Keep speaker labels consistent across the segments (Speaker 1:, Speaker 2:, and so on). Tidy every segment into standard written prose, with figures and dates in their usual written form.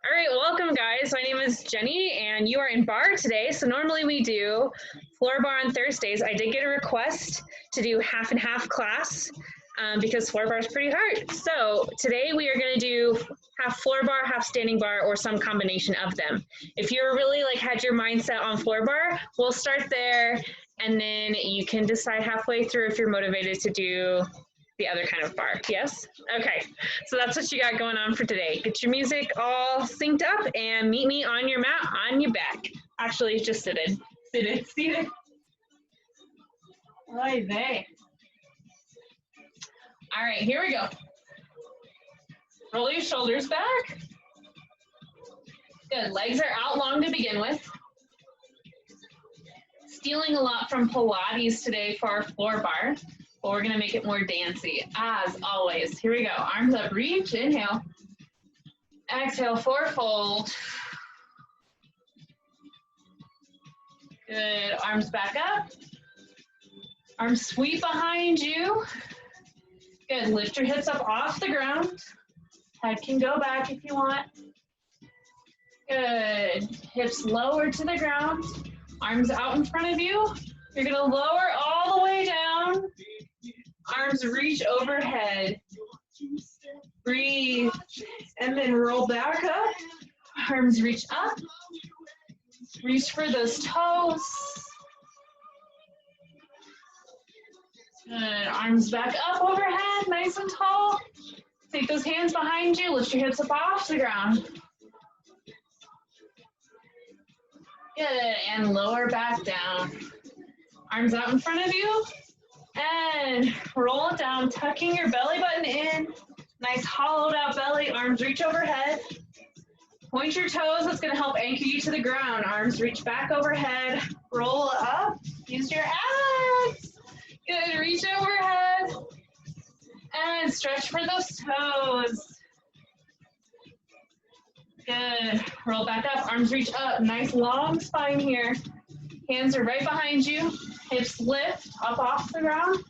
Speaker 1: All right, welcome guys. My name is Jenny and you are in barre today. So normally we do floor barre on Thursdays. I did get a request to do half and half class because floor barre is pretty hard. So today we are going to do half floor barre, half standing barre, or some combination of them. If you're really had your mindset on floor barre, we'll start there and then you can decide halfway through if you're motivated to do the other kind of barre. Yes? Okay, so that's what you got going on for today. Get your music all synced up and meet me on your mat, on your back. Actually, just seated. Seated. Right there. All right, here we go. Roll your shoulders back. Good, legs are out long to begin with. Stealing a lot from Pilates today for our floor barre. But we're gonna make it more dancey, as always. Here we go, arms up, reach, inhale. Exhale, forward fold. Good, arms back up. Arms sweep behind you. Good, lift your hips up off the ground. Head can go back if you want. Good, hips lower to the ground. Arms out in front of you. You're gonna lower all the way down. Arms reach overhead. Breathe. And then roll back up. Arms reach up. Reach for those toes. Good. Arms back up overhead, nice and tall. Take those hands behind you. Lift your hips up off the ground. Good. And lower back down. Arms out in front of you. And roll it down, tucking your belly button in. Nice hollowed out belly, arms reach overhead. Point your toes, that's gonna help anchor you to the ground. Arms reach back overhead, roll up, use your abs. Good, reach overhead. And stretch for those toes. Good, roll back up, arms reach up. Nice long spine here. Hands are right behind you. Hips lift up off the ground.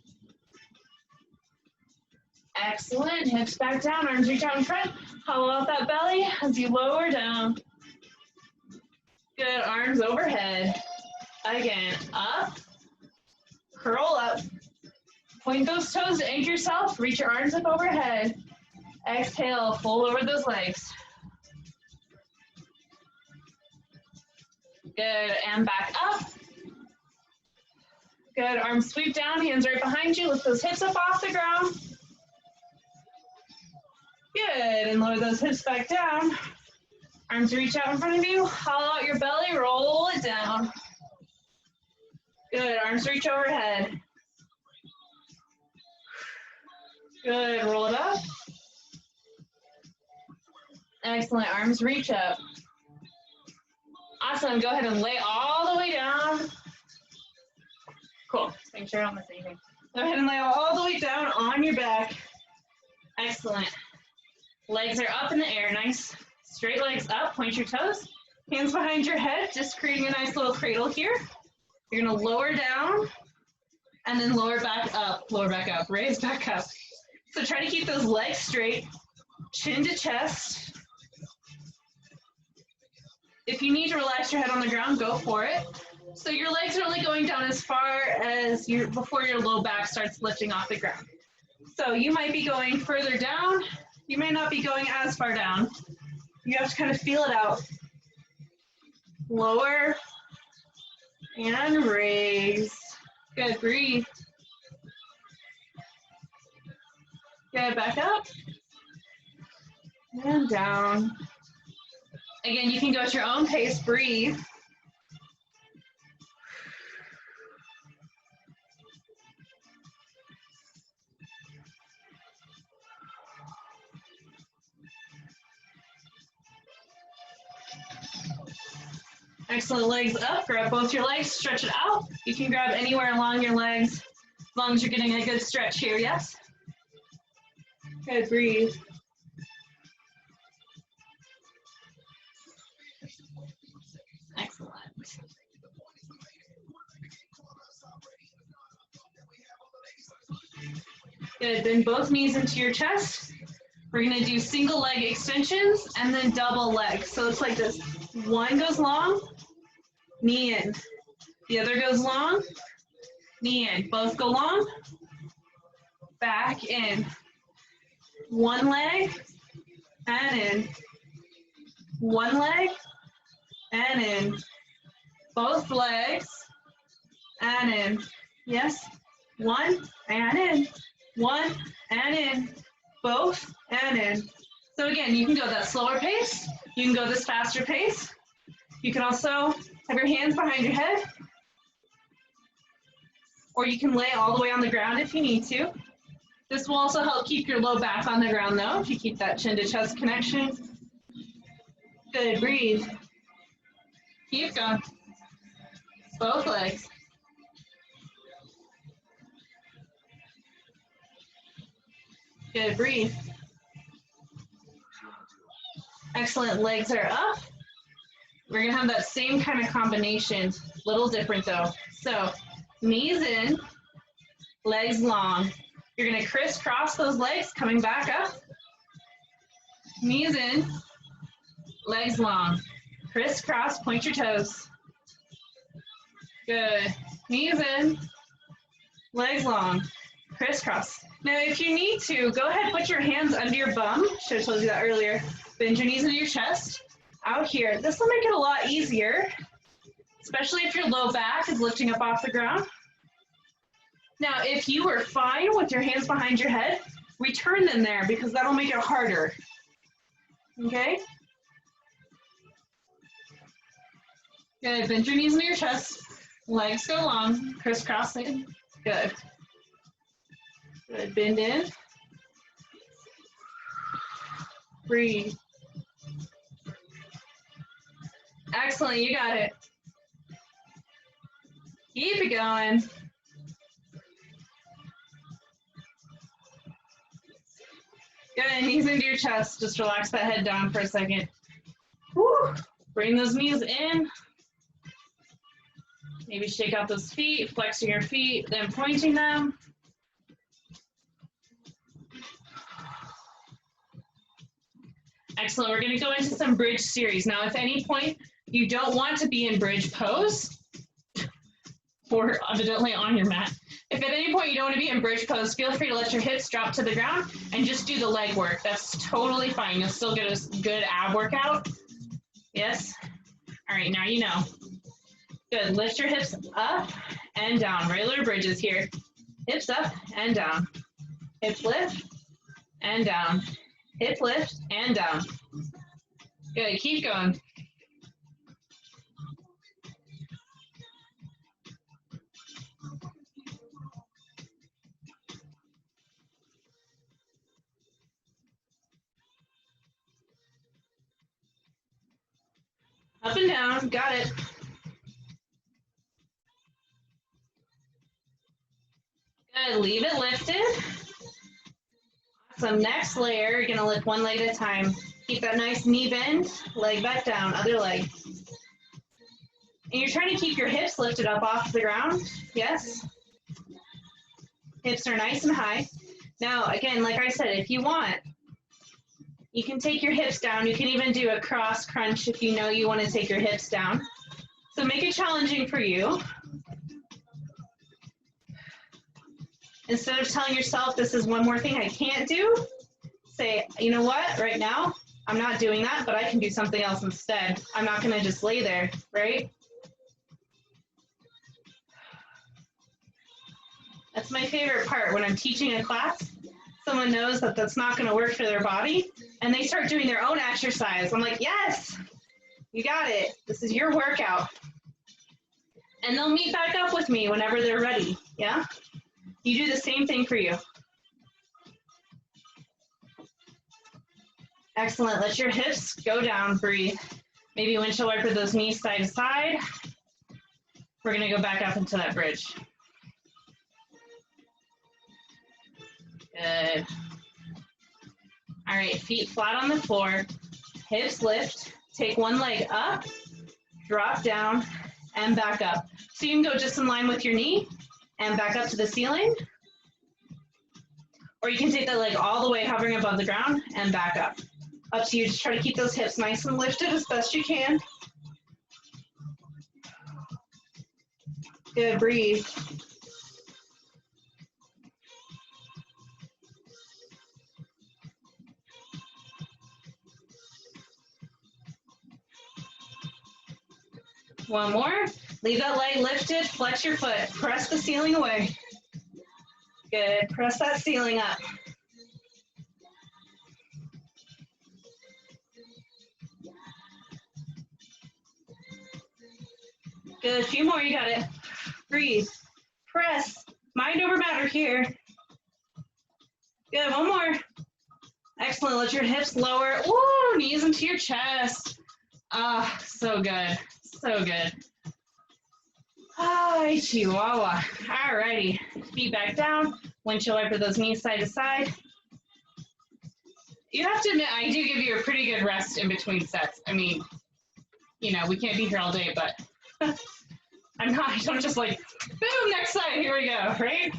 Speaker 1: Excellent. Hips back down. Arms reach out in front. Hollow out that belly as you lower down. Good. Arms overhead. Again. Up. Curl up. Point those toes to anchor yourself. Reach your arms up overhead. Exhale. Fold over those legs. Good. And back up. Good, arms sweep down, hands right behind you. Lift those hips up off the ground. Good, and lower those hips back down. Arms reach out in front of you. Hollow out your belly, roll it down. Good, arms reach overhead. Good, roll it up. Excellent, arms reach up. Awesome, go ahead and lay all the way down. Cool, just make sure I don't miss anything. Go ahead and lay all the way down on your back. Excellent. Legs are up in the air, nice. Straight legs up, point your toes. Hands behind your head, just creating a nice little cradle here. You're gonna lower down and then lower back up, raise back up. So try to keep those legs straight, chin to chest. If you need to relax your head on the ground, go for it. So your legs are only going down as far as before your low back starts lifting off the ground. So you might be going further down. You may not be going as far down. You have to kind of feel it out. Lower and raise. Good, breathe. Good, back up and down. Again, you can go at your own pace, breathe. Excellent, legs up, grab both your legs, stretch it out. You can grab anywhere along your legs, as long as you're getting a good stretch here, yes? Good, breathe. Excellent. Good, bend both knees into your chest. We're gonna do single leg extensions and then double leg. So it's like this. One goes long, knee in. The other goes long, knee in. Both go long, back in. One leg and in. One leg and in. Both legs and in. Yes. One and in. One and in. Both and in. So again, you can go that slower pace. You can go this faster pace. You can also have your hands behind your head. Or you can lay all the way on the ground if you need to. This will also help keep your low back on the ground though, if you keep that chin to chest connection. Good, breathe. Keep going. Both legs. Good, breathe. Excellent, legs are up. We're gonna have that same kind of combination, little different though. So, knees in, legs long. You're gonna crisscross those legs, coming back up. Knees in, legs long. Crisscross, point your toes. Good. Knees in, legs long. Crisscross. Now, if you need to, go ahead, put your hands under your bum. Should have told you that earlier. Bend your knees into your chest. Out here. This will make it a lot easier, especially if your low back is lifting up off the ground. Now, if you were fine with your hands behind your head, return them there because that'll make it harder. Okay? Good. Bend your knees into your chest. Legs go long. Crisscrossing. Good. Good. Bend in. Breathe. Excellent. You got it. Keep it going. Good. Knees into your chest. Just relax that head down for a second. Woo. Bring those knees in. Maybe shake out those feet, flexing your feet, then pointing them. Excellent. We're going to go into some bridge series. Now, if at any point you don't want to be in bridge pose, or evidently on your mat, if at any point you don't want to be in bridge pose, feel free to let your hips drop to the ground and just do the leg work. That's totally fine. You'll still get a good ab workout. Yes? All right, now you know. Good. Lift your hips up and down. Regular bridges here. Hips up and down. Hip lift and down. Hip lift and down. Good. Keep going. Up and down. Got it. Good. Leave it lifted. So next layer, you're going to lift one leg at a time. Keep that nice knee bend, leg back down, other leg. And you're trying to keep your hips lifted up off the ground. Yes. Hips are nice and high. Now, again, like I said, if you want, you can take your hips down. You can even do a cross crunch if you know you want to take your hips down. So make it challenging for you. Instead of telling yourself this is one more thing I can't do, say, you know what, right now, I'm not doing that, but I can do something else instead. I'm not going to just lay there, right? That's my favorite part. When I'm teaching a class, someone knows that that's not going to work for their body, and they start doing their own exercise. I'm like, yes, you got it. This is your workout. And they'll meet back up with me whenever they're ready, yeah? You do the same thing for you. Excellent. Let your hips go down. Breathe. Maybe windshield wiper those knees side to side. We're going to go back up into that bridge. Good. All right, feet flat on the floor. Hips lift. Take one leg up, drop down, and back up. So you can go just in line with your knee and back up to the ceiling. Or you can take that leg all the way, hovering above the ground, and back up. Up to you. Just try to keep those hips nice and lifted as best you can. Good, breathe. One more. Leave that leg lifted, flex your foot, press the ceiling away. Good, press that ceiling up. Good, a few more, you got it. Breathe, press, mind over matter here. Good, one more. Excellent, let your hips lower. Ooh, knees into your chest. Ah, so good, so good. Ah, Chihuahua. All righty, feet back down. Windshield wiper those knees side to side. You have to admit, I do give you a pretty good rest in between sets. I mean, you know, we can't be here all day, but I don't just like, boom, next side, here we go, right?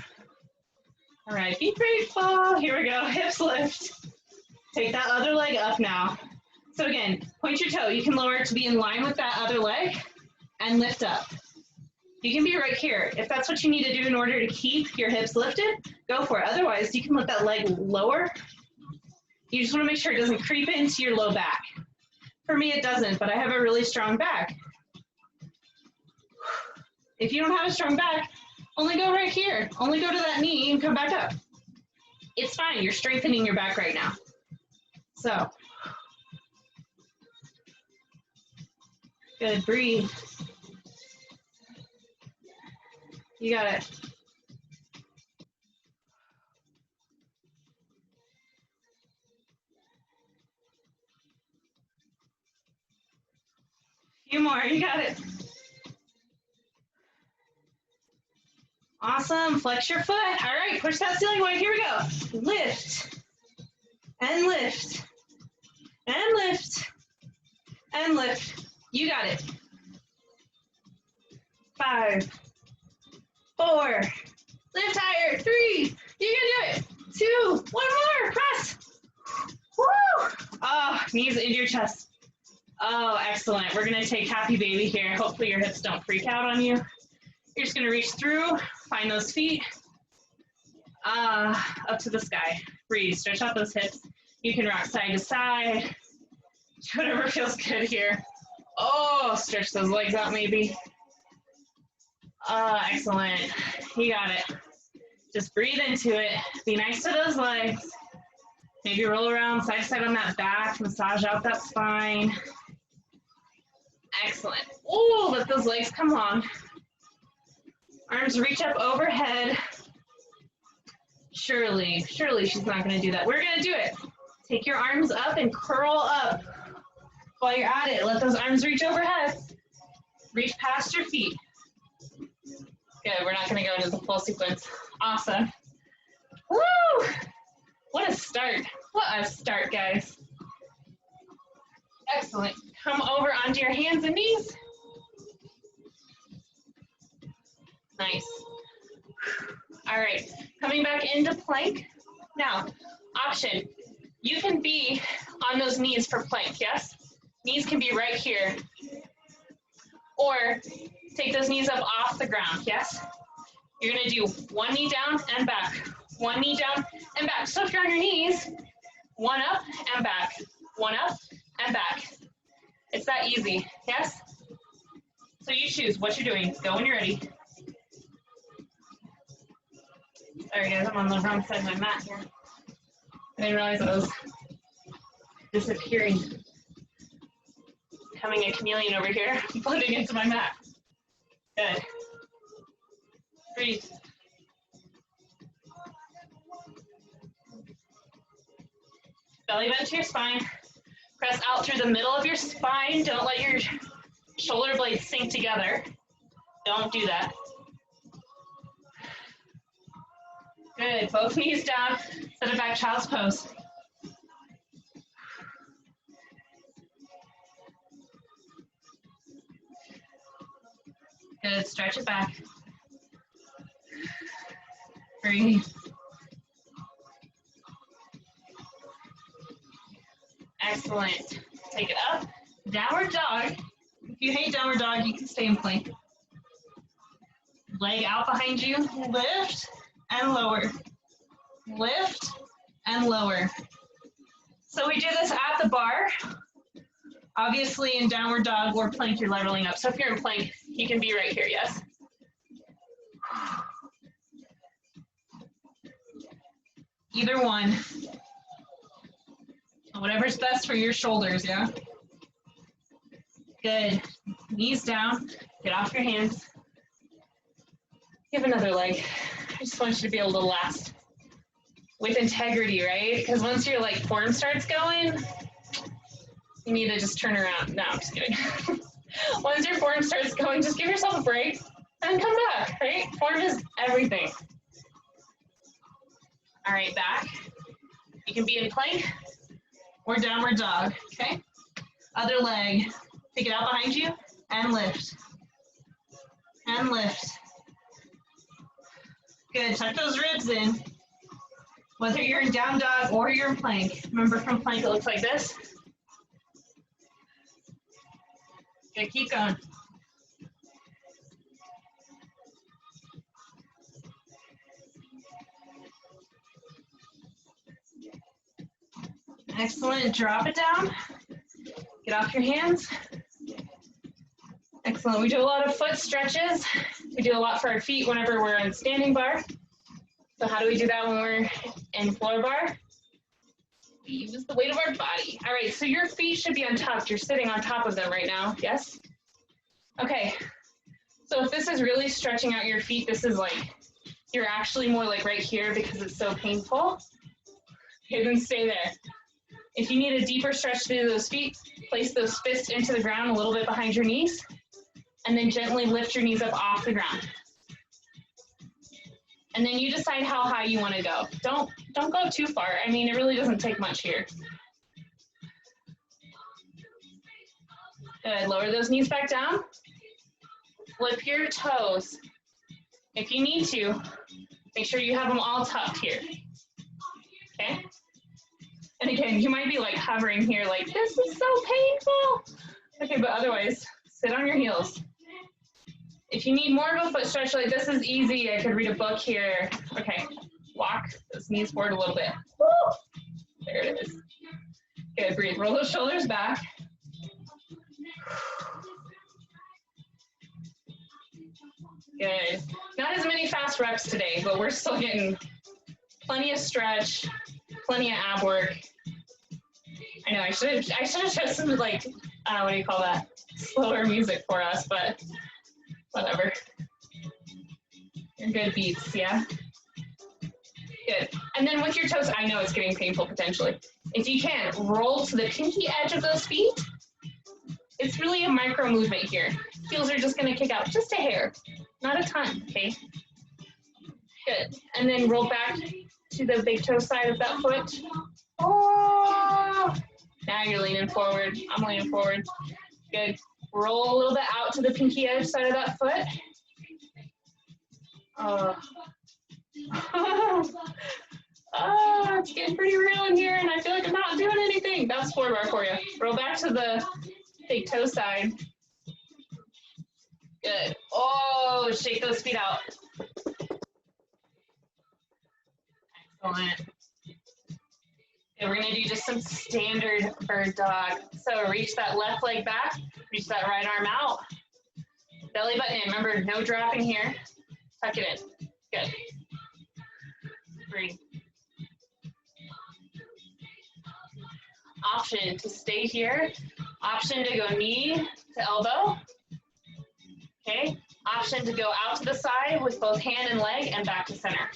Speaker 1: All right, be grateful, here we go, hips lift. Take that other leg up now. So again, point your toe. You can lower it to be in line with that other leg and lift up. You can be right here. If that's what you need to do in order to keep your hips lifted, go for it. Otherwise, you can let that leg lower. You just want to make sure it doesn't creep into your low back. For me, it doesn't, but I have a really strong back. If you don't have a strong back, only go right here. Only go to that knee and come back up. It's fine. You're strengthening your back right now. So, good. Breathe. You got it. Few more. You got it. Awesome. Flex your foot. All right. Push that ceiling away. Here we go. Lift. And lift. And lift. And lift. You got it. 5, 4. Lift higher. 3. You can do it. 2. 1 more. Press. Woo! Oh, knees into your chest. Oh, excellent. We're going to take happy baby here. Hopefully your hips don't freak out on you. You're just going to reach through, find those feet, up to the sky. Breathe, stretch out those hips. You can rock side to side, whatever feels good here. Oh, stretch those legs out maybe. Excellent. You got it. Just breathe into it. Be nice to those legs. Maybe roll around side to side on that back, massage out that spine. Excellent. Oh, let those legs come long. Arms reach up overhead. Surely she's not gonna do that. We're gonna do it. Take your arms up and curl up while you're at it. Let those arms reach overhead. Reach past your feet. Good, we're not gonna go into the full sequence. Awesome. Woo! What a start. What a start, guys. Excellent. Come over onto your hands and knees. Nice. All right, coming back into plank. Now, option. You can be on those knees for plank, yes? Knees can be right here. Or take those knees up off the ground, yes? You're gonna do one knee down and back. One knee down and back. So if you're on your knees, one up and back. One up and back. It's that easy, yes? So you choose what you're doing. Go when you're ready. Sorry guys, I'm on the wrong side of my mat here. I didn't realize I was disappearing. Becoming a chameleon over here, blending into my mat. Good. Breathe. Belly bend to your spine. Press out through the middle of your spine. Don't let your shoulder blades sink together. Don't do that. Good, both knees down, set it back, child's pose. Good, stretch it back. Breathe. Excellent. Take it up. Downward dog. If you hate downward dog, you can stay in plank. Leg out behind you. Lift and lower. Lift and lower. So we do this at the bar. Obviously in downward dog or plank, you're leveling up. So if you're in plank, you can be right here, yes? Either one. Whatever's best for your shoulders, yeah? Good. Knees down. Get off your hands. Give another leg. I just want you to be able to last with integrity, right? Because once your like form starts going, you need to just turn around. No, I'm just kidding. Once your form starts going, just give yourself a break and come back, right? Form is everything. All right, back. You can be in plank or downward dog, okay? Other leg. Take it out behind you and lift. And lift. Good, tuck those ribs in. Whether you're in down dog or you're in plank. Remember from plank it looks like this. Good, keep going. Excellent, drop it down. Get off your hands. Excellent, we do a lot of foot stretches. We do a lot for our feet whenever we're in standing bar. So how do we do that when we're in floor bar? We use the weight of our body. All right, so your feet should be untucked. You're sitting on top of them right now, yes? Okay, so if this is really stretching out your feet, this is like, you're actually more like right here because it's so painful. Okay, then stay there. If you need a deeper stretch through those feet, place those fists into the ground a little bit behind your knees, and then gently lift your knees up off the ground. And then you decide how high you want to go. Don't go too far. I mean, it really doesn't take much here. Good, lower those knees back down. Flip your toes. If you need to, make sure you have them all tucked here, okay? And again, you might be like hovering here like, this is so painful. Okay, but otherwise, sit on your heels. If you need more of a foot stretch, like this is easy. I could read a book here. Okay, walk those knees forward a little bit. Woo! There it is. Good, breathe. Roll those shoulders back. Good. Not as many fast reps today, but we're still getting plenty of stretch, plenty of ab work. I know I should have chosen like what do you call that? Slower music for us, but whatever. You're good beats, yeah? Good. And then with your toes, I know it's getting painful potentially. If you can, roll to the pinky edge of those feet. It's really a micro movement here. Heels are just gonna kick out just a hair, not a ton, okay? Good. And then roll back to the big toe side of that foot. Oh! Now you're leaning forward. I'm leaning forward. Good. Roll a little bit out to the pinky edge side of that foot. Oh. Oh, it's getting pretty real in here, and I feel like I'm not doing anything. That's floor bar for you. Roll back to the big toe side. Good. Oh, shake those feet out. Excellent. Okay, we're gonna do just some standard bird dog. So reach that left leg back, reach that right arm out. Belly button in, remember no dropping here. Tuck it in, good. Breathe. Option to stay here. Option to go knee to elbow. Okay, option to go out to the side with both hand and leg and back to center.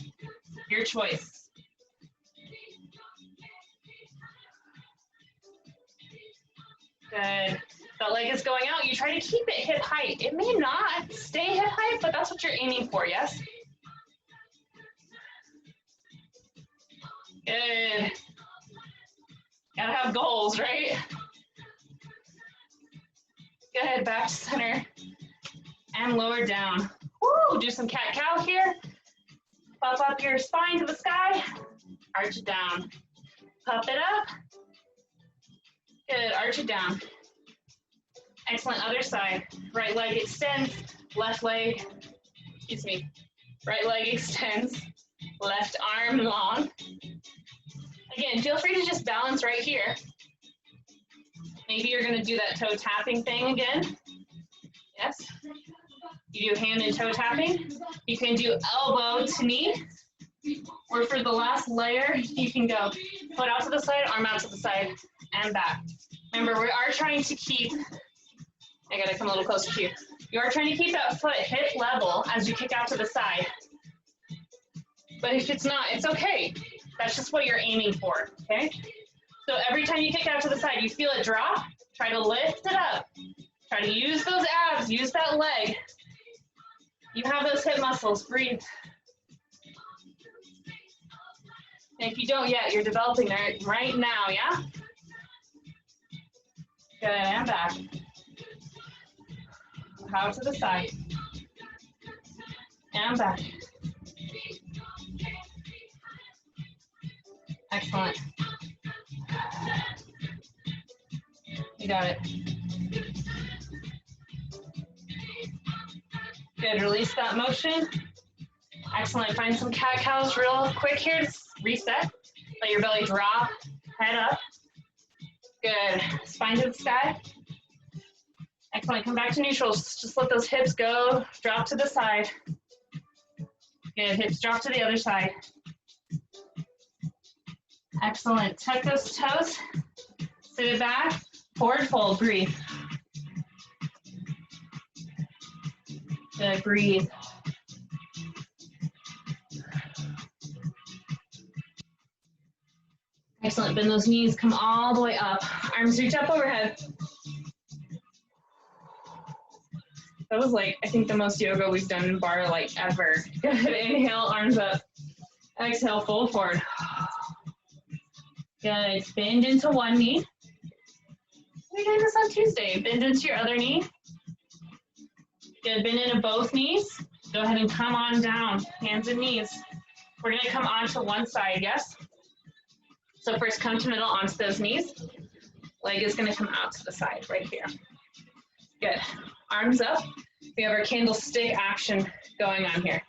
Speaker 1: Your choice. Good. That leg is going out. You try to keep it hip height. It may not stay hip height, but that's what you're aiming for, yes? Good. Gotta have goals, right? Good, back to center. And lower down. Woo, do some cat-cow here. Puff up your spine to the sky. Arch it down. Puff it up. Good, arch it down. Excellent, other side. Right leg extends, left leg, excuse me, right leg extends, left arm long. Again, feel free to just balance right here. Maybe you're gonna do that toe tapping thing again. Yes. You do hand and toe tapping. You can do elbow to knee. Or for the last layer, you can go foot out to the side, arm out to the side, and back. Remember, we are trying to keep, I gotta come a little closer to you. You are trying to keep that foot hip level as you kick out to the side. But if it's not, it's okay. That's just what you're aiming for, okay? So every time you kick out to the side, you feel it drop, try to lift it up. Try to use those abs, use that leg. You have those hip muscles, breathe. And if you don't yet, you're developing that right now, yeah? Good, and back. Out to the side. And back. Excellent. You got it. Good, release that motion. Excellent, find some cat-cows real quick here. Just reset, let your belly drop, head up. Good, spine to the sky. Excellent, come back to neutral. Just let those hips go, drop to the side. Good, hips drop to the other side. Excellent, tuck those toes, sit it back, forward fold, breathe. Good, breathe. Excellent, bend those knees, come all the way up. Arms reach up overhead. That was like, I think the most yoga we've done in bar like ever. Good, inhale, arms up. Exhale, fold forward. Good, bend into one knee. We're doing this on Tuesday. Bend into your other knee. Good, bend into both knees. Go ahead and come on down, hands and knees. We're gonna come onto one side, yes? So first come to middle onto those knees. Leg is gonna come out to the side right here. Good, arms up. We have our candlestick action going on here.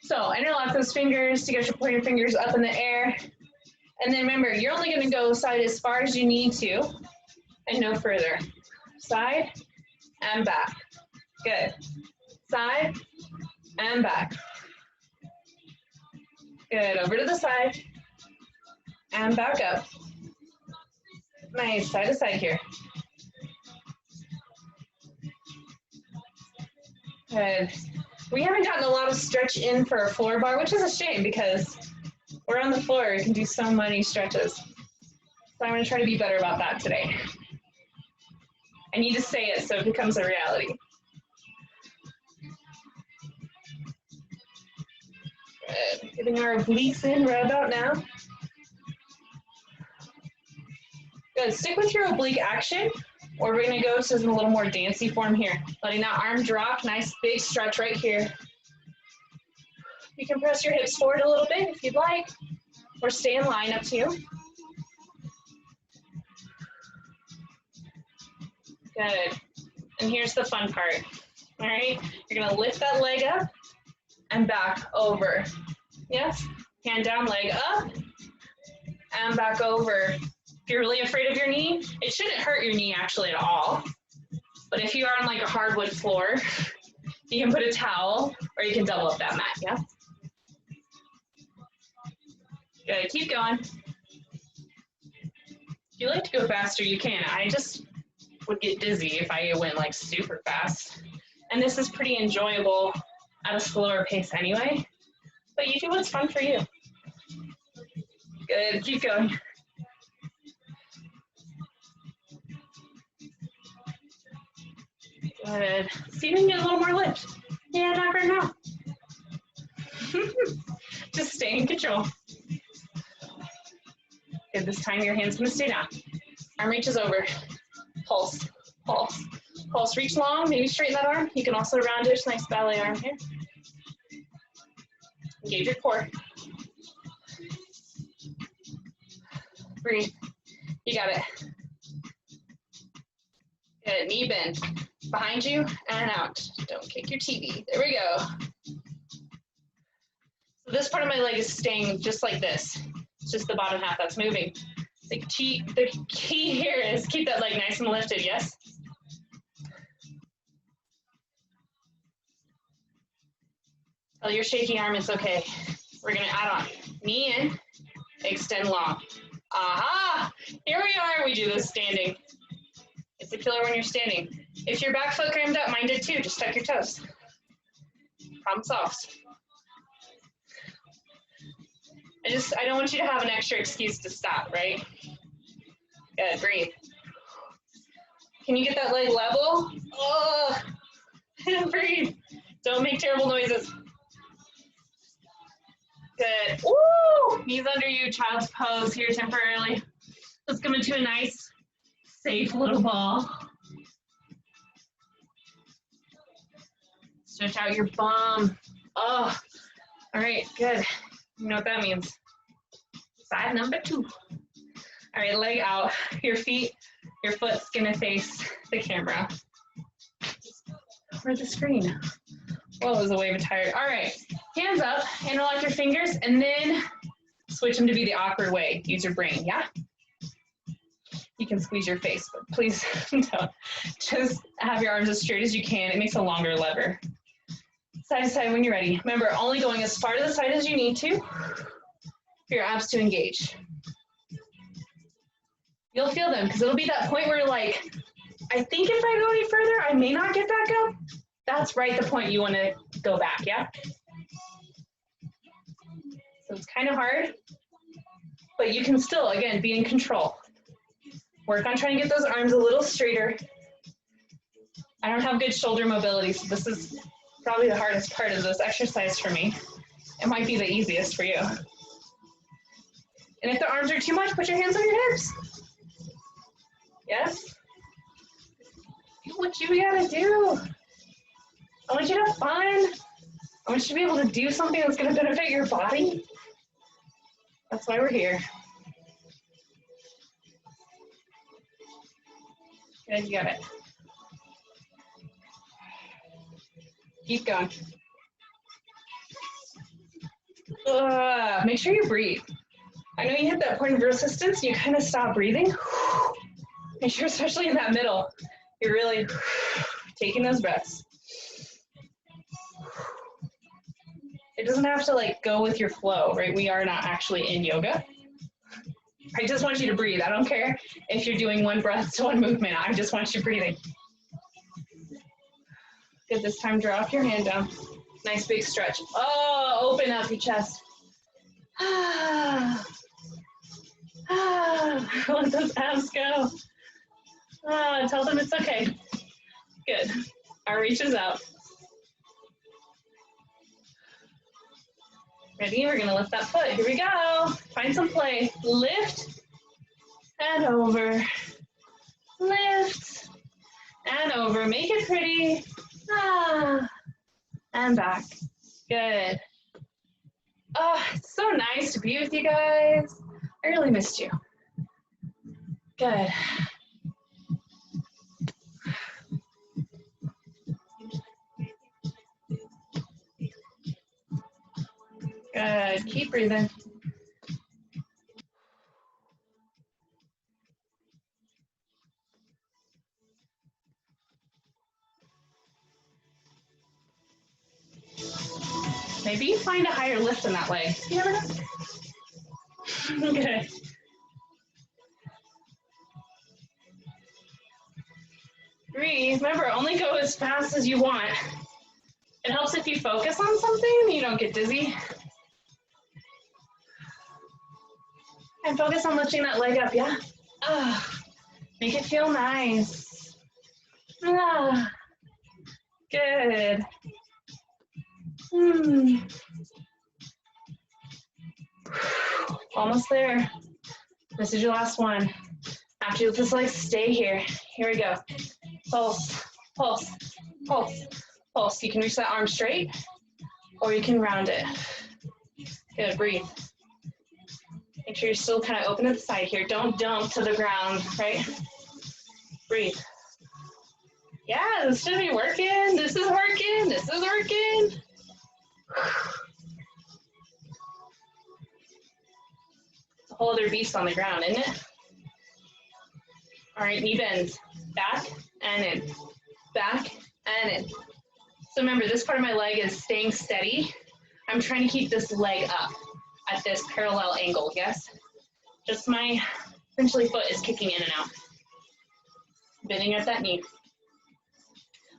Speaker 1: So interlock those fingers to get your pointer fingers up in the air. And then remember, you're only gonna go side as far as you need to and no further. Side and back. Good. Side and back. Good, over to the side and back up. Nice, side to side here. Good. We haven't gotten a lot of stretch in for a floor bar, which is a shame because we're on the floor, you can do so many stretches. So I'm gonna try to be better about that today. I need to say it so it becomes a reality. Good. Getting our obliques in right about now. Good, stick with your oblique action, or we're gonna go to a little more dancey form here. Letting that arm drop, nice big stretch right here. You can press your hips forward a little bit if you'd like, or stay in line, up to you. Good, and here's the fun part, all right? You're gonna lift that leg up and back over. Yes, hand down, leg up, and back over. If you're really afraid of your knee, it shouldn't hurt your knee actually at all. But if you are on like a hardwood floor, you can put a towel or you can double up that mat, yeah? Good, keep going. If you like to go faster, you can. I just would get dizzy if I went like super fast. And this is pretty enjoyable at a slower pace anyway, but you do what's fun for you. Good, keep going. Good. See if you can get a little more lift. Yeah, not right now. Just stay in control. Good, this time your hand's gonna stay down. Arm reaches over. Pulse, pulse, pulse. Reach long, maybe straighten that arm. You can also roundish, nice ballet arm here. Engage your core. Breathe. You got it. Good, knee bend. Behind you and out. Don't kick your TV. There we go. So this part of my leg is staying just like this. It's just the bottom half that's moving. The key here is keep that leg nice and lifted, yes? Tell your shaky arm it's okay. We're gonna add on. Knee in, extend long. Aha! Here we are, we do this standing. It's a killer when you're standing. If your back foot crammed up, mine did too, just tuck your toes. Problem solved. I don't want you to have an extra excuse to stop, right? Good, breathe. Can you get that leg level? Oh, breathe. Don't make terrible noises. Good. Woo! Knees under you, child's pose here temporarily. Let's come into a nice, safe little ball. Stretch out your bum. Oh, all right, good. You know what that means. Side number 2. All right, leg out. Your foot's gonna face the camera. Or the screen. Whoa, it was a wave of tired. All right, hands up, interlock your fingers, and then switch them to be the awkward way. Use your brain, yeah? You can squeeze your face, but please don't. Just have your arms as straight as you can. It makes a longer lever. Side to side when you're ready. Remember, only going as far to the side as you need to for your abs to engage. You'll feel them, because it'll be that point where you're like, I think if I go any further, I may not get back up. That's right the point you want to go back, yeah? So it's kind of hard, but you can still, again, be in control. Work on trying to get those arms a little straighter. I don't have good shoulder mobility, so this is probably the hardest part of this exercise for me. It might be the easiest for you. And if the arms are too much, put your hands on your hips. Yes? Do what you gotta do. I want you to have fun. I want you to be able to do something that's gonna benefit your body. That's why we're here. Good, you got it. Keep going. Make sure you breathe. I know you hit that point of resistance, you kind of stop breathing. Make sure, especially in that middle, you're really taking those breaths. It doesn't have to like go with your flow, right? We are not actually in yoga. I just want you to breathe. I don't care if you're doing one breath to one movement. I just want you breathing. Good, this time drop your hand down. Nice big stretch. Oh, open up your chest. Let those abs go. Tell them it's okay. Good. Arm reaches out. Ready? We're gonna lift that foot. Here we go. Find some play. Lift and over. Lift and over. Make it pretty. And back. Good. Oh, it's so nice to be with you guys. I really missed you. Good. Good. Keep breathing. Maybe you find a higher lift in that leg. You never know. Good. Breathe. Remember, only go as fast as you want. It helps if you focus on something, you don't get dizzy. And focus on lifting that leg up, yeah? Make it feel nice. Good. Almost there. This is your last one. After you just like stay here. Here we go. Pulse, pulse, pulse, pulse. You can reach that arm straight or you can round it. Good, breathe. Make sure you're still kind of open to the side here. Don't dump to the ground, right? Breathe. Yeah, this should be working. This is working. This is working. It's a whole other beast on the ground, isn't it? All right, knee bends. Back and in. Back and in. So remember, this part of my leg is staying steady. I'm trying to keep this leg up at this parallel angle, yes? Just my essentially foot is kicking in and out. Bending at that knee.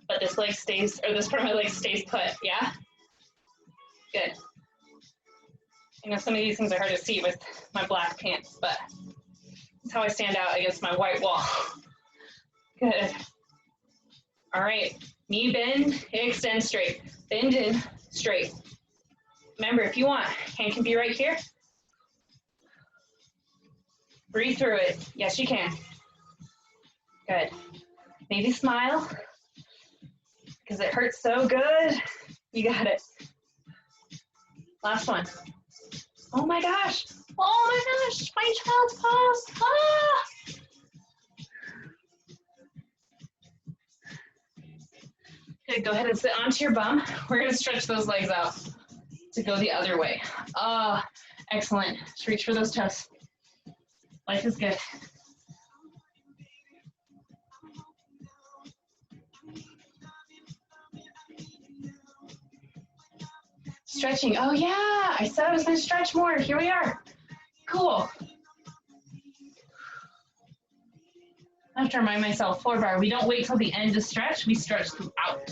Speaker 1: But this leg stays, or this part of my leg stays put, yeah? Good. I know some of these things are hard to see with my black pants, but that's how I stand out against my white wall. Good. All right, knee bend, extend straight. Bend in, straight. Remember, if you want, hand can be right here. Breathe through it. Yes, you can. Good. Maybe smile, because it hurts so good. You got it. Last one. Oh my gosh. Oh my gosh, my child's pose. Ah! Good, go ahead and sit onto your bum. We're gonna stretch those legs out to go the other way. Ah, excellent. Just reach for those toes. Life is good. Stretching. Oh yeah, I said I was gonna stretch more. Here we are. Cool. I have to remind myself, floor bar, we don't wait till the end to stretch, we stretch throughout.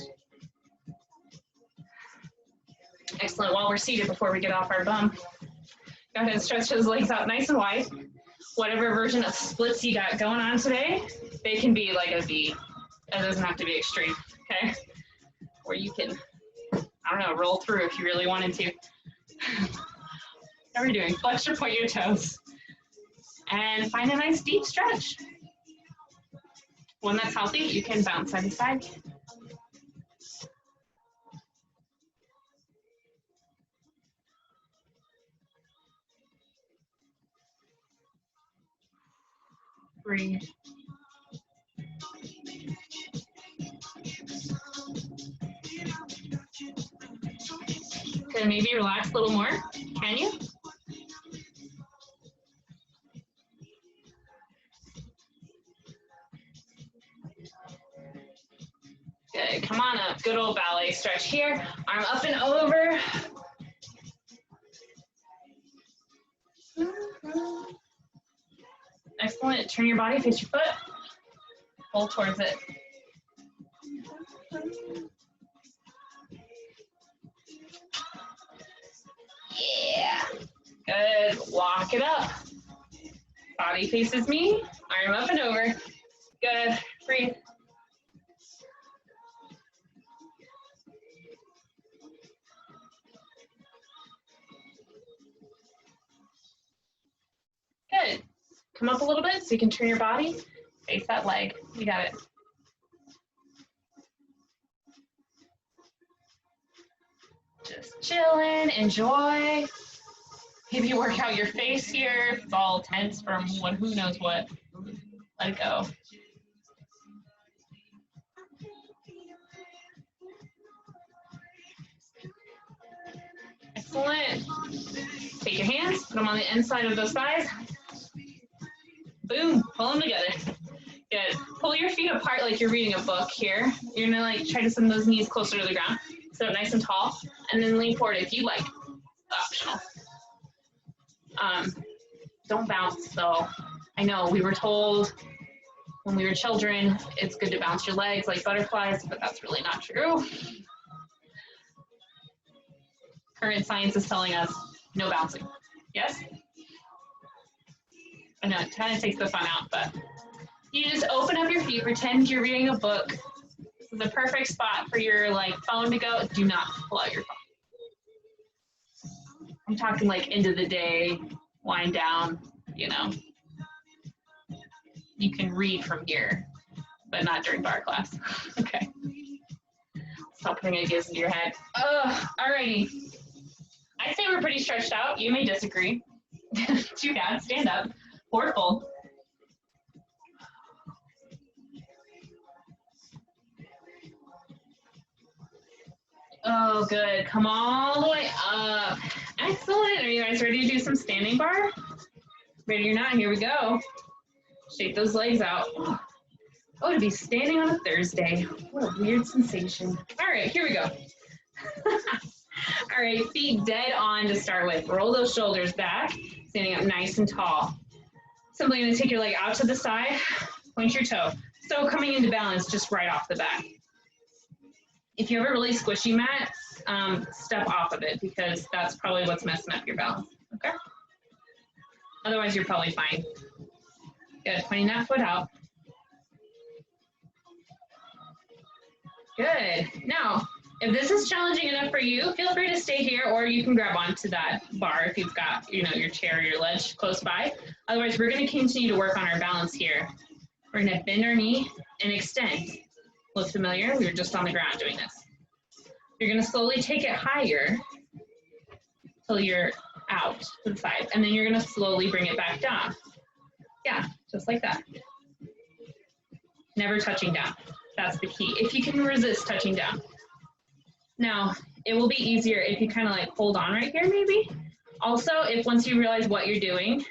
Speaker 1: Excellent, while we're seated before we get off our bum, go ahead and stretch those legs out nice and wide. Whatever version of splits you got going on today, they can be like a V. It doesn't have to be extreme, okay? Or you can, I don't know, roll through if you really wanted to. How are we doing? Flex or point your toes. And find a nice deep stretch. One that's healthy, you can bounce side to side. Breathe. Good, maybe relax a little more. Can you? Good, come on up. Good old ballet stretch here. Arm up and over. Excellent. Turn your body, face your foot. Pull towards it. Yeah. Good. Walk it up. Body faces me. Arm up and over. Good. Breathe. Good. Come up a little bit so you can turn your body. Face that leg. You got it. Just chilling, enjoy. Maybe work out your face here. If it's all tense from who knows what. Let it go. Excellent. Take your hands, put them on the inside of those thighs. Boom, pull them together. Good. Pull your feet apart like you're reading a book here. You're gonna like try to send those knees closer to the ground. Sit up nice and tall, and then lean forward if you like. Optional. Don't bounce though. I know we were told when we were children it's good to bounce your legs like butterflies, but that's really not true. Current science is telling us no bouncing. Yes? I know it kind of takes the fun out, but you just open up your feet, pretend you're reading a book. This is the perfect spot for your like phone to go. Do not pull out your phone. I'm talking like end of the day, wind down, you know. You can read from here, but not during bar class. Okay. Stop putting ideas into your head. Alrighty. I'd say we're pretty stretched out. You may disagree. Too bad. Stand up. Forward fold. Oh, good. Come all the way up. Excellent. Are you guys ready to do some standing bar? Ready or not, here we go. Shake those legs out. Oh, to be standing on a Thursday. What a weird sensation. All right, here we go. All right, feet dead on to start with. Roll those shoulders back, standing up nice and tall. Simply going to take your leg out to the side, point your toe. So coming into balance just right off the bat. If you have a really squishy mat, step off of it because that's probably what's messing up your balance, okay? Otherwise, you're probably fine. Good, pointing that foot out. Good. Now, if this is challenging enough for you, feel free to stay here or you can grab onto that bar if you've got, your chair or your ledge close by. Otherwise, we're going to continue to work on our balance here. We're going to bend our knee and extend. Look familiar? We were just on the ground doing this. You're going to slowly take it higher till you're out to the side, and then you're going to slowly bring it back down. Yeah, just like that. Never touching down. That's the key. If you can resist touching down. Now, it will be easier if you kind of like hold on right here maybe. Also, if once you realize what you're doing,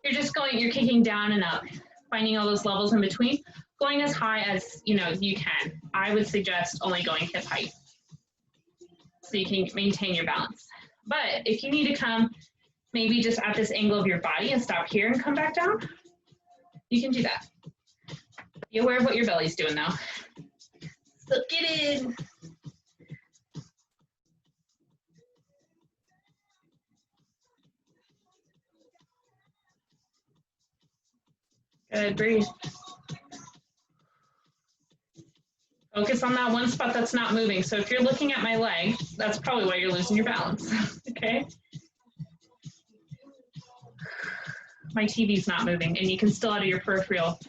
Speaker 1: you're kicking down and up, finding all those levels in between, going as high as you can. I would suggest only going hip height so you can maintain your balance. But if you need to come maybe just at this angle of your body and stop here and come back down, you can do that. Be aware of what your belly's doing though. Suck it in. Good, breathe. Focus on that one spot that's not moving. So if you're looking at my leg, that's probably why you're losing your balance, okay? My TV's not moving, and you can still out of your peripheral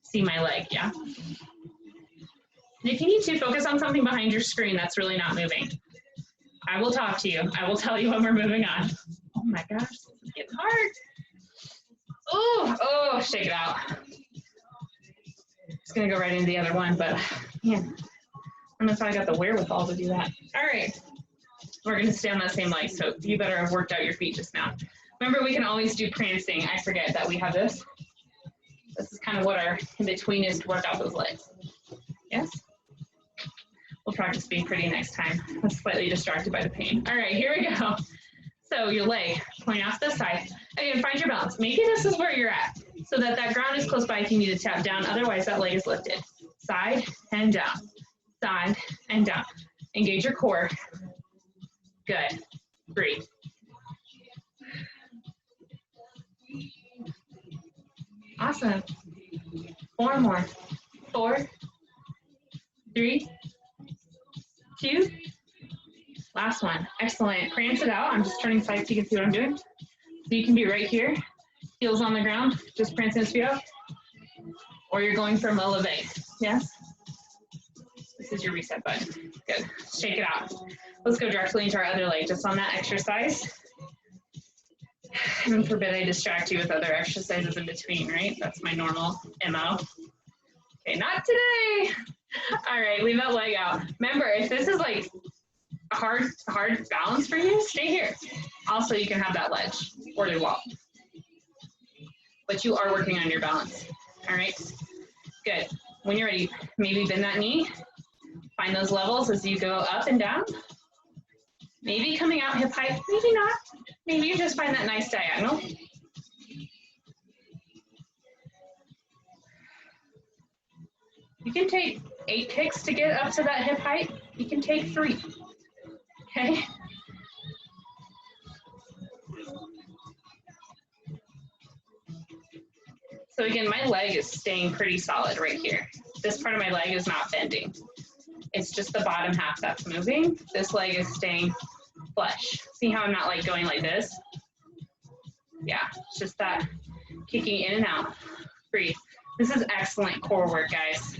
Speaker 1: see my leg, yeah? And if you need to, focus on something behind your screen that's really not moving. I will talk to you. I will tell you when we're moving on. Oh my gosh, this is getting hard. Oh, shake it out. It's gonna go right into the other one, but man, I don't know if I got the wherewithal to do that. All right, we're gonna stay on that same leg, so you better have worked out your feet just now. Remember, we can always do prancing. I forget that we have this. This is kind of what our in-between is to work out those legs. Yes? We'll practice being pretty next time. I'm slightly distracted by the pain. All right, here we go. So your leg, point off to the side. Again, find your balance. Maybe this is where you're at, so that that ground is close by if you need to tap down. Otherwise, that leg is lifted. Side and down. Side and down. Engage your core. Good. Breathe. Awesome. 4 more. 4, 3, 2. Last one. Excellent. Prance it out. I'm just turning sides so you can see what I'm doing. So you can be right here, heels on the ground, just prancing his feet up. Or you're going for a leve. Yes? This is your reset button. Good. Shake it out. Let's go directly into our other leg, just on that exercise. Heaven forbid I distract you with other exercises in between, right? That's my normal MO. Okay, not today. All right, leave that leg out. Remember, if this is like a hard balance for you, stay here. Also, you can have that ledge or the wall. But you are working on your balance. All right, good. When you're ready, maybe bend that knee. Find those levels as you go up and down. Maybe coming out hip height, maybe not. Maybe you just find that nice diagonal. You can take 8 kicks to get up to that hip height. You can take 3, okay? So again, my leg is staying pretty solid right here. This part of my leg is not bending. It's just the bottom half that's moving. This leg is staying flush. See how I'm not like going like this? Yeah, it's just that kicking in and out. Breathe. This is excellent core work, guys.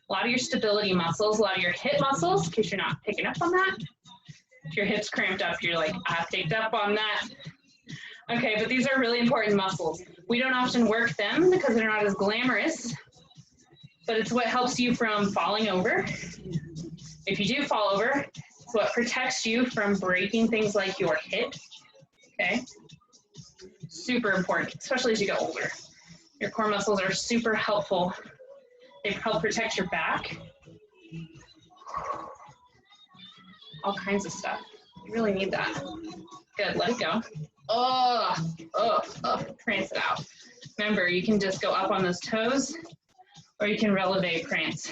Speaker 1: A lot of your stability muscles, a lot of your hip muscles, in case you're not picking up on that. If your hips cramped up, you're like, I picked up on that. Okay, but these are really important muscles. We don't often work them because they're not as glamorous, but it's what helps you from falling over. If you do fall over, what protects you from breaking things like your hip, okay? Super important, especially as you get older. Your core muscles are super helpful. They help protect your back. All kinds of stuff. You really need that. Good, let it go. Prance it out. Remember, you can just go up on those toes, or you can releve prance.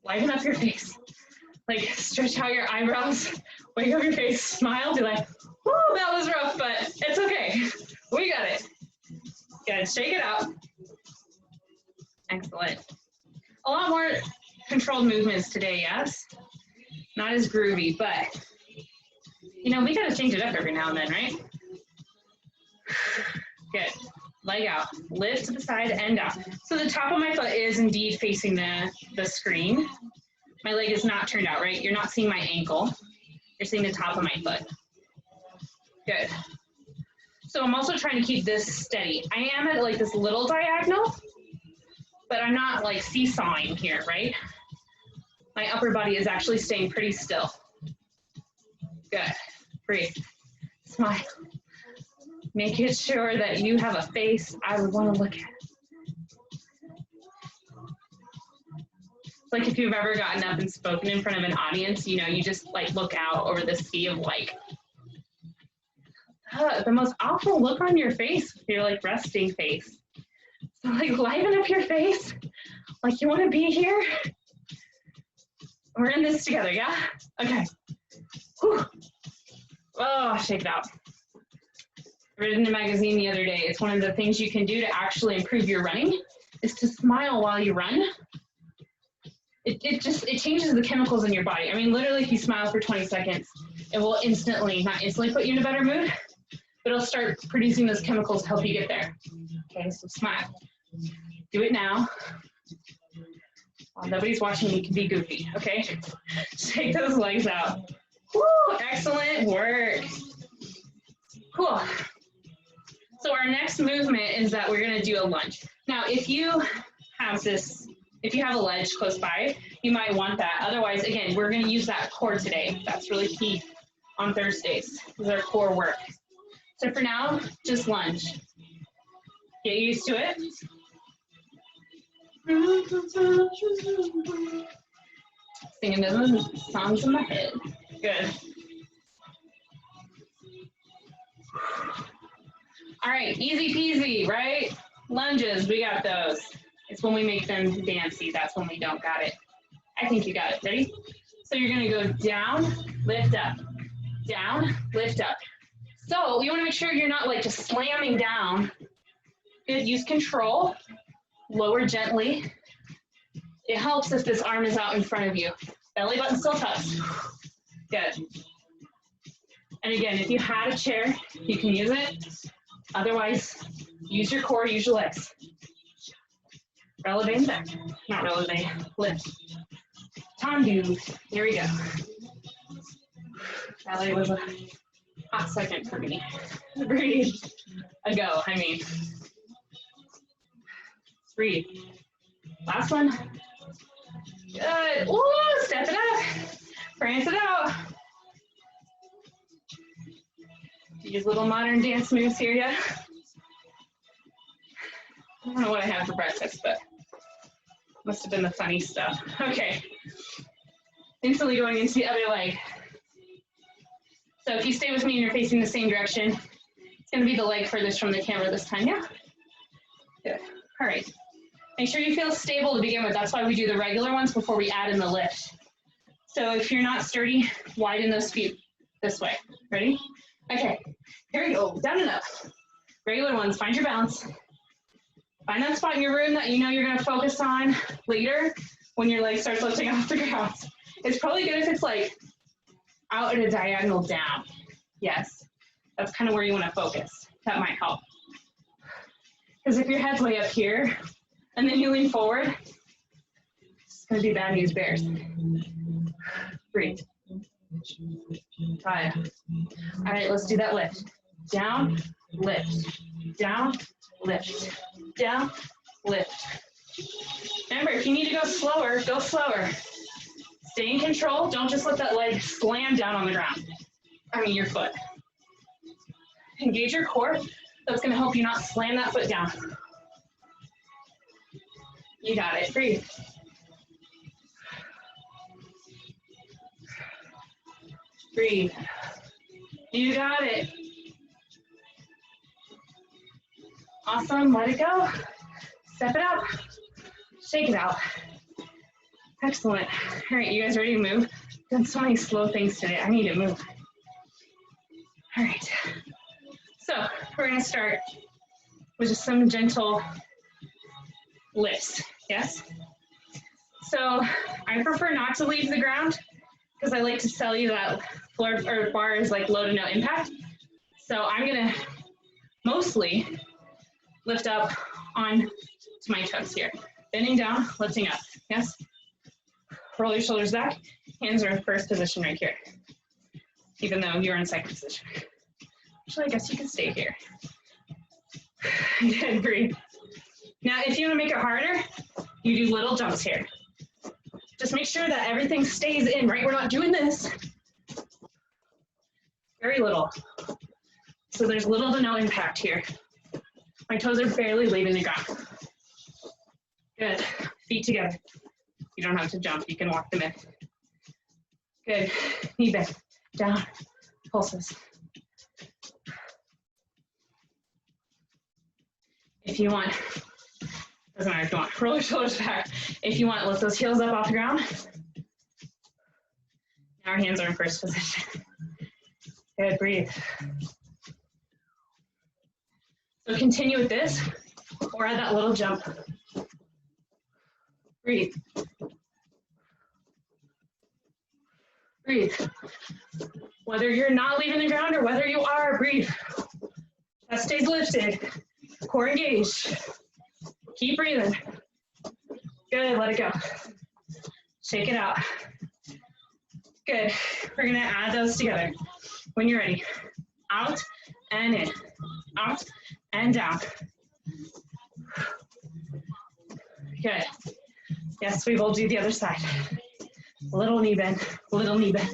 Speaker 1: Liven up your face. Like, stretch out your eyebrows, wake up your face, smile, be like, whoo, that was rough, but it's okay. We got it. Good, shake it out. Excellent. A lot more controlled movements today, yes? Not as groovy, but, you know, we gotta change it up every now and then, right? Good. Leg out. Lift to the side and out. So the top of my foot is indeed facing the screen. My leg is not turned out, right? You're not seeing my ankle. You're seeing the top of my foot. Good. So I'm also trying to keep this steady. I am at like this little diagonal, but I'm not like seesawing here, right? My upper body is actually staying pretty still. Good. Breathe. Smile. Making sure that you have a face I would want to look at. It's like if you've ever gotten up and spoken in front of an audience, you know, you just like look out over the sea of like, the most awful look on your face, your like resting face. So like liven up your face, like you want to be here. We're in this together, yeah? Okay. Whew. Oh, shake it out. I read in a magazine the other day, it's one of the things you can do to actually improve your running is to smile while you run. It changes the chemicals in your body. I mean, literally if you smile for 20 seconds, it will instantly, not instantly put you in a better mood, but it'll start producing those chemicals to help you get there. Okay, so smile. Do it now. While nobody's watching, you can be goofy, okay? Shake those legs out. Woo, excellent work. Cool. So our next movement is that we're gonna do a lunge. Now, if you have a ledge close by, you might want that. Otherwise, again, we're gonna use that core today. That's really key on Thursdays, is our core work. So for now, just lunge. Get used to it. Singing those songs in my head. Good. All right, easy peasy, right? Lunges, we got those. It's when we make them dancy, that's when we don't got it. I think you got it, ready? So you're gonna go down, lift up, down, lift up. So you wanna make sure you're not like just slamming down. Good, use control, lower gently. It helps if this arm is out in front of you. Belly button still tucks. Good. And again, if you had a chair, you can use it. Otherwise, use your core, use your legs. Releve and back. Not releve, lift. Tendu. Here we go. Ballet was a hot second for me. Breathe. A go, I mean. Breathe. Last one. Good. Ooh, step it up. Prance it out. These little modern dance moves here, yeah? I don't know what I had for breakfast, but must have been the funny stuff. Okay. Instantly going into the other leg. So if you stay with me and you're facing the same direction, it's going to be the leg furthest from the camera this time, yeah? Good. All right. Make sure you feel stable to begin with. That's why we do the regular ones before we add in the lift. So if you're not sturdy, widen those feet this way. Ready? Okay. Here we go. Down and up. Regular ones. Find your balance. Find that spot in your room that you know you're going to focus on later when your leg starts lifting off the ground. It's probably good if it's like out at a diagonal down. Yes. That's kind of where you want to focus. That might help. Because if your head's way up here, and then you lean forward, it's going to be bad news bears. Breathe. Try it. All right, let's do that lift. Down, lift. Down, lift. Down, lift. Remember, if you need to go slower, go slower. Stay in control. Don't just let that leg slam down on the ground. Your foot. Engage your core. That's going to help you not slam that foot down. You got it. Breathe. Breathe. You got it. Awesome. Let it go. Step it up. Shake it out. Excellent. All right, you guys ready to move? I've done so many slow things today. I need to move. All right. So we're going to start with just some gentle lifts. Yes? So I prefer not to leave the ground because I like to tell you that floor or bar is like low to no impact. So I'm going to mostly lift up on to my toes here. Bending down, lifting up. Yes? Roll your shoulders back. Hands are in first position right here, even though you're in second position. Actually, I guess you can stay here. Good, breathe. Now, if you want to make it harder, you do little jumps here. Just make sure that everything stays in, right? We're not doing this. Very little. So there's little to no impact here. My toes are barely leaving the ground. Good. Feet together. You don't have to jump. You can walk them in. Good. Knee bend. Down. Pulses. If you want, doesn't matter if you want, roll your shoulders back. If you want, lift those heels up off the ground. Now our hands are in first position. Good, breathe. So continue with this, or add that little jump. Breathe. Breathe. Whether you're not leaving the ground or whether you are, breathe. Chest stays lifted. Core engaged. Keep breathing. Good, let it go. Shake it out. Good. We're gonna add those together. When you're ready. Out and in. Out and down. Good. Yes, we will do the other side. Little knee bend, little knee bend.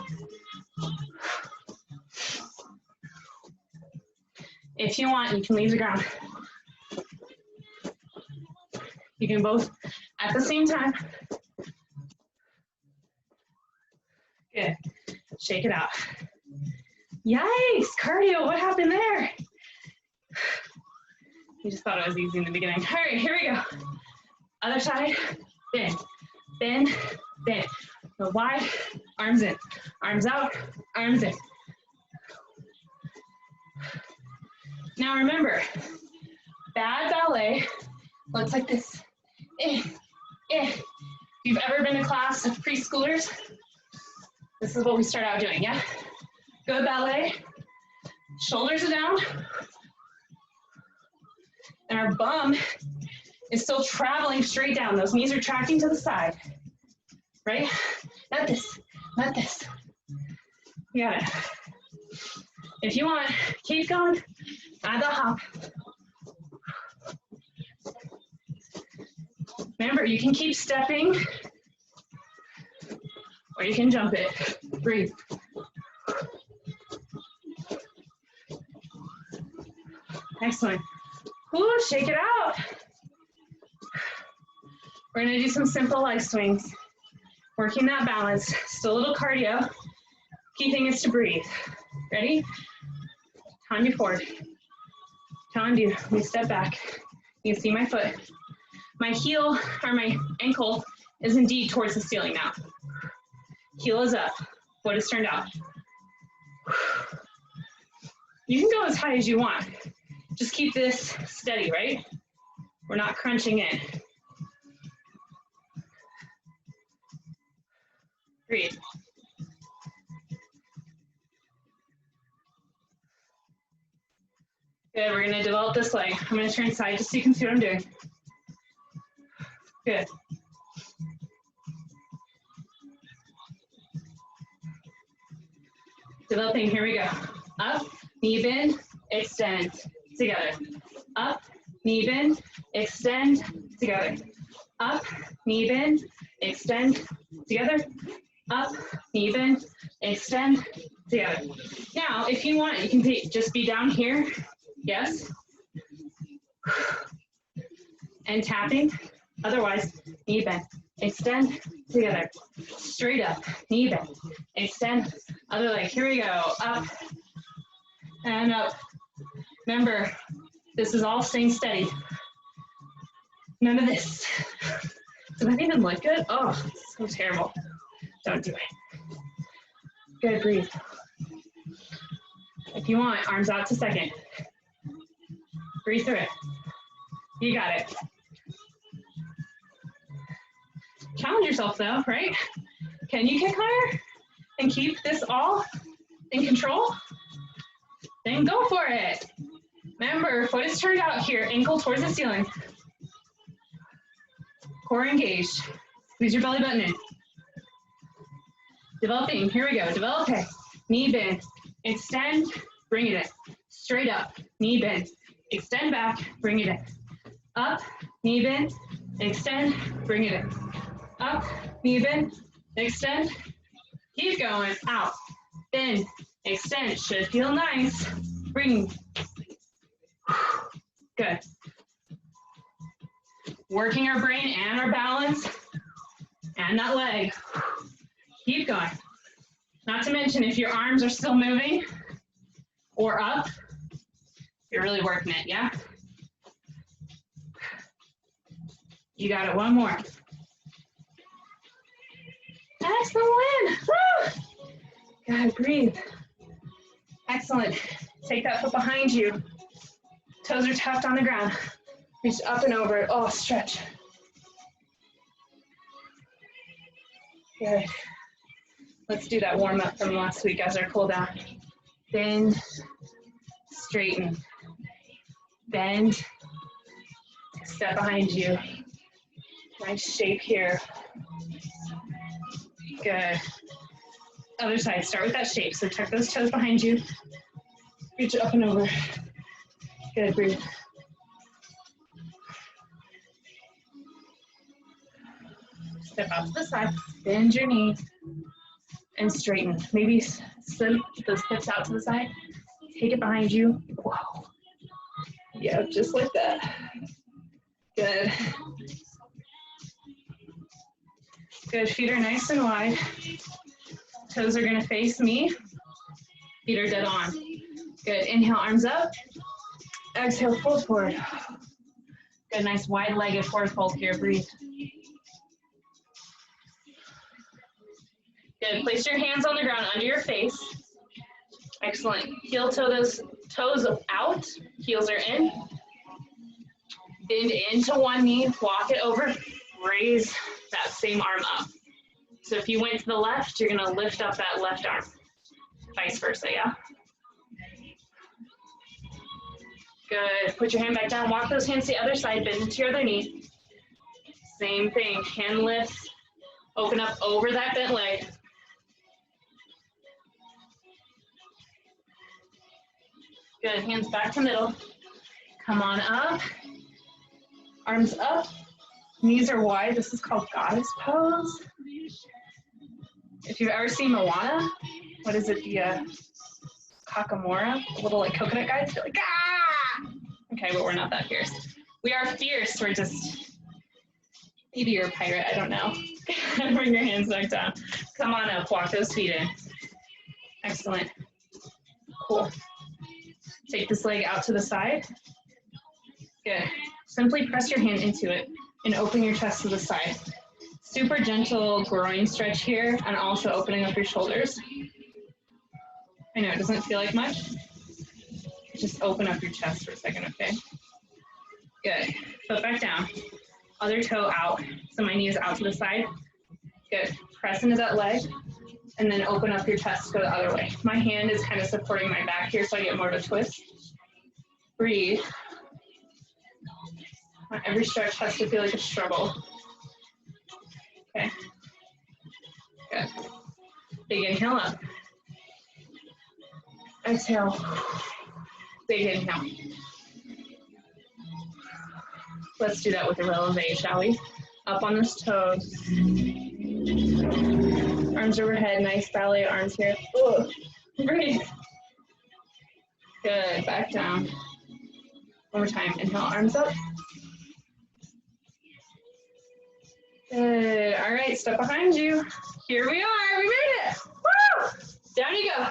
Speaker 1: If you want, you can leave the ground. You can both at the same time. Good. Shake it out. Yikes, cardio, what happened there? You just thought it was easy in the beginning. All right, here we go. Other side, bend, bend, bend. Go wide, arms in, arms out, arms in. Now remember, bad ballet looks like this. If you've ever been to class of preschoolers, this is what we start out doing, yeah? Good ballet, shoulders are down, and our bum is still traveling straight down. Those knees are tracking to the side, right? Not this, not this. You got it. If you want, keep going, add the hop. Remember, you can keep stepping, or you can jump it. Breathe. Excellent. Ooh, shake it out. We're gonna do some simple leg swings. Working that balance, still a little cardio. Key thing is to breathe. Ready? Time you forward. Time you, we step back. You can see my foot. My heel or my ankle is indeed towards the ceiling now. Heel is up, foot is turned out. You can go as high as you want. Just keep this steady, right? We're not crunching in. Breathe. Good, we're gonna develop this leg. I'm gonna turn side just so you can see what I'm doing. Good. Developing, here we go. Up, knee bend, extend, together. Up, knee bend, extend, together. Up, knee bend, extend, together. up, knee bend, extend, together. Now, if you want, you can just be down here, yes, and tapping. Otherwise, knee bend, extend, together, straight up, knee bend, extend, other leg. Here we go, up and up. Remember, this is all staying steady. None of this. Does that even look good? Oh, so terrible. Don't do it. Good, breathe. If you want, arms out to second. Breathe through it. You got it. Challenge yourself though, right? Can you kick higher and keep this all in control? Then go for it. Remember, foot is turned out here, ankle towards the ceiling. Core engaged. Squeeze your belly button in. Developing, here we go, develop it. Knee bend, extend, bring it in. Straight up, knee bend, extend back, bring it in. Up, knee bend, extend, bring it in. Up, knee bend, extend, keep going, out, bend, extend, should feel nice, bring, good. Working our brain and our balance, and that leg, keep going. Not to mention if your arms are still moving, or up, you're really working it, yeah? You got it, one more. Excellent, woo! Good, breathe. Excellent, take that foot behind you. Toes are tucked on the ground. Reach up and over, oh, stretch. Good. Let's do that warm up from last week as our cool down. Bend, straighten, bend, step behind you. Nice shape here. Good. Other side, start with that shape. So tuck those toes behind you. Reach up and over. Good, breathe. Step out to the side, bend your knee, and straighten. Maybe slip those hips out to the side. Take it behind you. Whoa. Yeah, just like that. Good. Good, feet are nice and wide. Toes are gonna face me. Feet are dead on. Good, inhale, arms up. Exhale, fold forward. Good, nice wide-legged forward fold here, breathe. Good, place your hands on the ground under your face. Excellent, heel toe those toes out, heels are in. Bend into one knee, walk it over, raise that same arm up. So if you went to the left, you're gonna lift up that left arm. Vice versa, yeah? Good, put your hand back down, walk those hands to the other side, bend into your other knee. Same thing, hand lifts, open up over that bent leg. Good, hands back to middle. Come on up, arms up, knees are wide. This is called goddess pose. If you've ever seen Moana, what is it, the Kakamora, the little like coconut guys, you're like, ah! Okay, but we're not that fierce. We are fierce, we're just, maybe you're a pirate, I don't know. Bring your hands back down. Come on up, walk those feet in. Excellent, cool. Take this leg out to the side. Good. Simply press your hand into it and open your chest to the side. Super gentle groin stretch here and also opening up your shoulders. I know it doesn't feel like much. Just open up your chest for a second, okay? Good. Foot back down. Other toe out. So my knee is out to the side. Good. Press into that leg and then open up your chest, go the other way. My hand is kind of supporting my back here so I get more of a twist. Breathe. Not every stretch has to feel like a struggle. Okay. Good. Big inhale up. Exhale. Big inhale. Let's do that with a releve, shall we? Up on those toes. Arms overhead, nice ballet arms here. Ooh. Breathe. Good, back down. One more time, inhale, arms up. Good, all right, step behind you. Here we are, we made it. Woo! Down you go.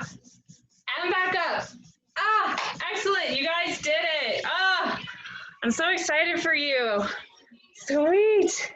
Speaker 1: And back up. Ah, excellent, you guys did it. Ah, I'm so excited for you. Sweet.